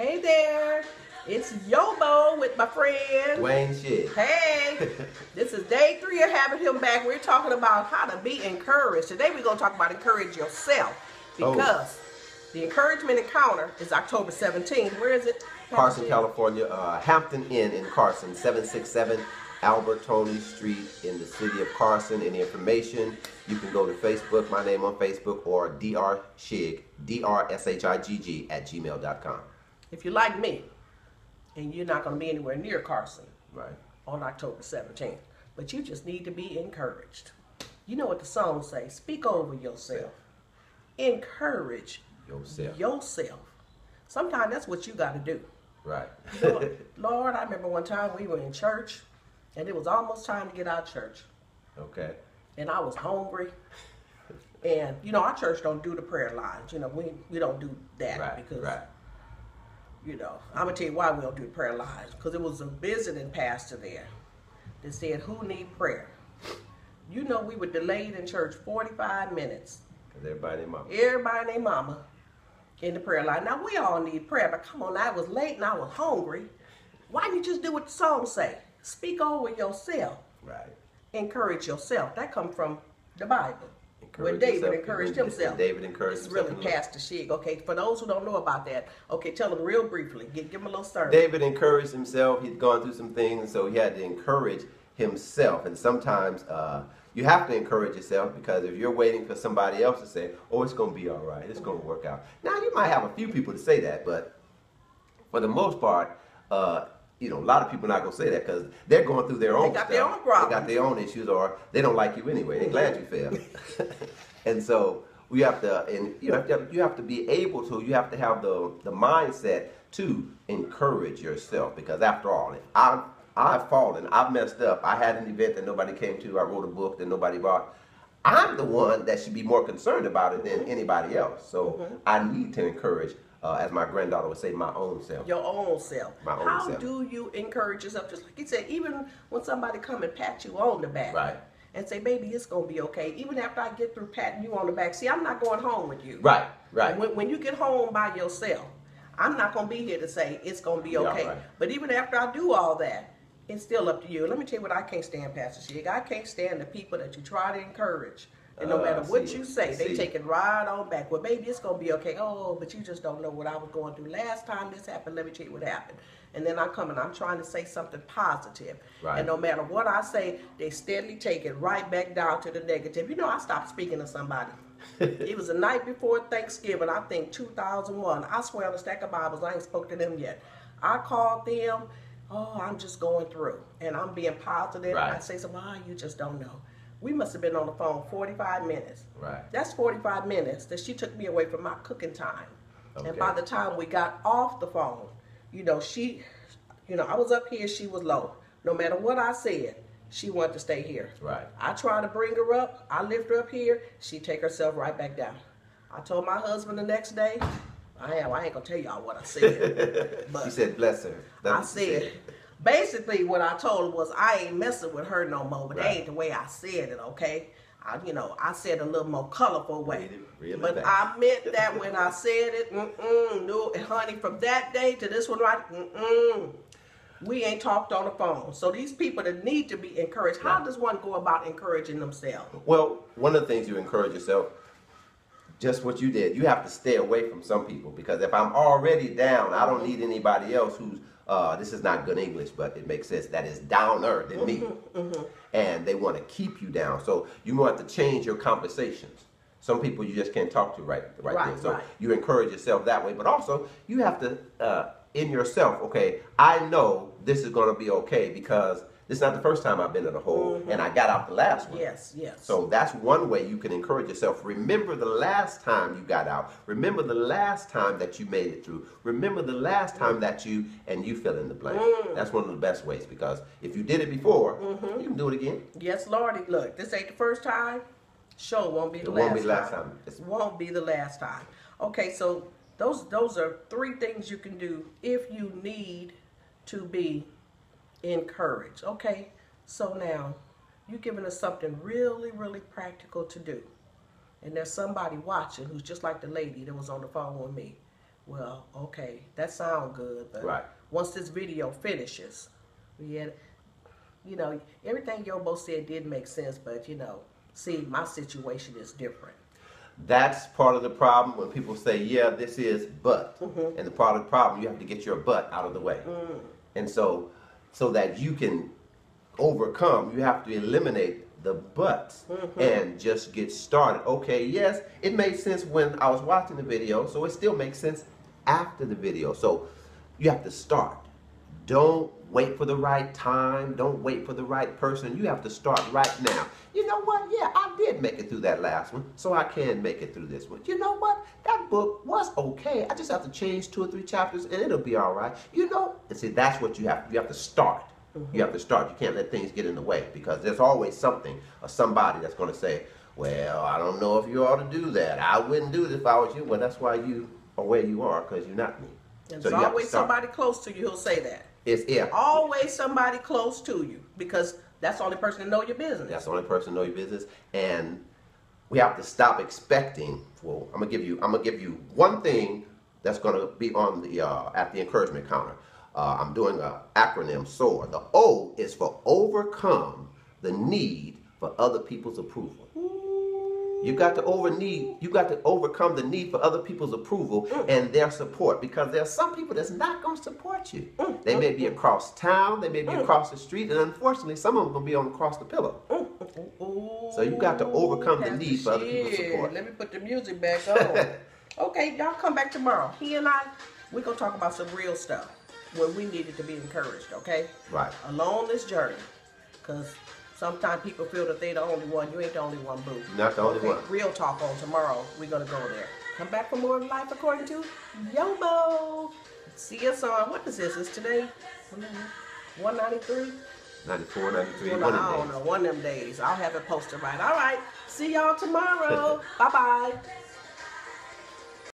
Hey there, it's YoBo with my friend Dwayne Shigg. Hey, this is day 3 of having him back. We're talking about how to be encouraged. Today we're going to talk about encourage yourself because the encouragement encounter is October 17th. Where is it? Carson, California, Hampton Inn in Carson, 767 Albert Tony Street in the city of Carson. Any information, you can go to Facebook, my name on Facebook, or drshigg, drshigg @gmail.com. If you're like me, and you're not going to be anywhere near Carson Right. on October 17th, but you just need to be encouraged. You know what the song says, speak over yourself. Encourage yourself. Sometimes that's what you got to do. Right. Lord, I remember one time we were in church, and it was almost time to get out of church. Okay. And I was hungry. And, you know, our church don't do the prayer lines. You know, we don't do that because, you know, I'm going to tell you why we don't do the prayer lines. Because it was a visiting pastor there that said, who need prayer? You know, we were delayed in church 45 minutes. Because everybody and mama. Everybody and their mama in the prayer line. Now, we all need prayer, but come on, I was late and I was hungry. Why didn't you just do what the song say? Speak over yourself. Right. Encourage yourself. That comes from the Bible. When David encouraged himself. David encouraged himself. It's really Pastor Shigg. Okay, for those who don't know about that, okay, tell them real briefly. Give them a little sermon. David encouraged himself. He'd gone through some things, so he had to encourage himself. And sometimes you have to encourage yourself, because if you're waiting for somebody else to say, oh, it's going to be all right, it's going to work out. Now, you might have a few people to say that, but for the most part, you know, a lot of people are not going to say that because they're going through their own stuff. They got their own problems. They got their own issues, or they don't like you anyway. They're glad you failed. And so we have to, and you have to be able to, you have to have the mindset to encourage yourself, because after all, I've fallen, I've messed up, I had an event that nobody came to, I wrote a book that nobody bought. I'm the one that should be more concerned about it than anybody else. So I need to encourage, as my granddaughter would say, my own self. Your own self. My own How self. do you encourage yourself? Just like you said, even when somebody come and pat you on the back. Right. And say, baby, it's going to be okay. Even after I get through patting you on the back. See, I'm not going home with you. Right, right. When you get home by yourself, I'm not going to be here to say it's going to be okay. Right. But even after I do all that, it's still up to you. Let me tell you what I can't stand, Pastor Shigg. I can't stand the people that you try to encourage. And no matter what you say, they take it right on back. Well, baby, it's going to be okay. Oh, but you just don't know what I was going through. Last time this happened, let me tell you what happened. And then I come and I'm trying to say something positive. Right. And no matter what I say, they steadily take it right back down to the negative. You know, I stopped speaking to somebody. It was the night before Thanksgiving, I think 2001. I swear on a stack of Bibles, I ain't spoke to them yet. I called them, oh, I'm just going through. And I'm being positive. Right. I say something, oh, you just don't know. We must have been on the phone 45 minutes. Right. That's 45 minutes that she took me away from my cooking time. Okay. And by the time we got off the phone, you know, I was up here, she was low. No matter what I said, she wanted to stay here. Right. I try to bring her up, I lift her up here, she take herself right back down. I told my husband the next day, I ain't gonna tell y'all what I said. But you said bless her. I said, basically what I told her was I ain't messing with her no more, but that ain't the way I said it, okay? I said a little more colorful way. But I meant that when I said it, no, and honey, from that day to this one right, we ain't talked on the phone. So these people that need to be encouraged, how does one go about encouraging themselves? Well, one of the things you encourage yourself, just what you did, you have to stay away from some people, because if I'm already down, I don't need anybody else who's, this is not good English, but it makes sense, that is downer than me. And they want to keep you down. So you want to change your conversations. Some people you just can't talk to right there. So you encourage yourself that way. But also, you have to, in yourself, okay, I know this is going to be okay, because this is not the first time I've been in a hole, and I got out the last one. Yes. So that's one way you can encourage yourself. Remember the last time you got out. Remember the last time that you made it through. Remember the last time that you fill in the blank. That's one of the best ways, because if you did it before, you can do it again. Yes, Lordy. Look, this ain't the first time. Sure won't be the last time. It won't be the last time. It won't be the last time. Okay, so those are 3 things you can do if you need to be encouraged. Okay, so now you're giving us something really, really practical to do. And there's somebody watching who's just like the lady that was on the phone with me. Well, okay, that sounds good, but Right. once this video finishes, you know, everything YoBo said did make sense, but you know, see, my situation is different. That's part of the problem when people say, yeah, this is but. And the part of the problem, you have to get your butt out of the way. And so that you can overcome, you have to eliminate the buts and just get started. Okay, yes, it made sense when I was watching the video, so it still makes sense after the video. So you have to start. Don't wait for the right time. Don't wait for the right person. You have to start right now. You know what? Yeah, I did make it through that last one, so I can make it through this one. You know what? That book was okay. I just have to change 2 or 3 chapters, and it'll be all right. You know? And see, that's what you have to start. You have to start. You can't let things get in the way, because there's always something or somebody that's going to say, well, I don't know if you ought to do that. I wouldn't do it if I was you. Well, that's why you are where you are, because you're not me. And there's always somebody close to you who'll say that. Always somebody close to you, because that's the only person that know your business. That's the only person that know your business, and we have to stop expecting. Well, I'm gonna give you one thing that's gonna be on the at the encouragement counter. I'm doing an acronym SOAR. The O is for overcome the need for other people's approval. You got to overcome the need for other people's approval and their support, because there are some people that's not going to support you. They may be across town, they may be across the street, and unfortunately, some of them going to be across the pillow. So you got to overcome the need for other people's support. Let me put the music back on. Okay, y'all come back tomorrow. He and I, we're going to talk about some real stuff when we needed to be encouraged, okay? Right. Along this journey, because sometimes people feel that they're the only one. You ain't the only one, boo. You're not the only one. Real talk on tomorrow. We're going to go there. Come back for more of Life According to YoBo. See us on, what is this? It's today? 193? 94, 93, well, I don't know. One of them days. I'll have it posted right. All right. See y'all tomorrow. Bye-bye.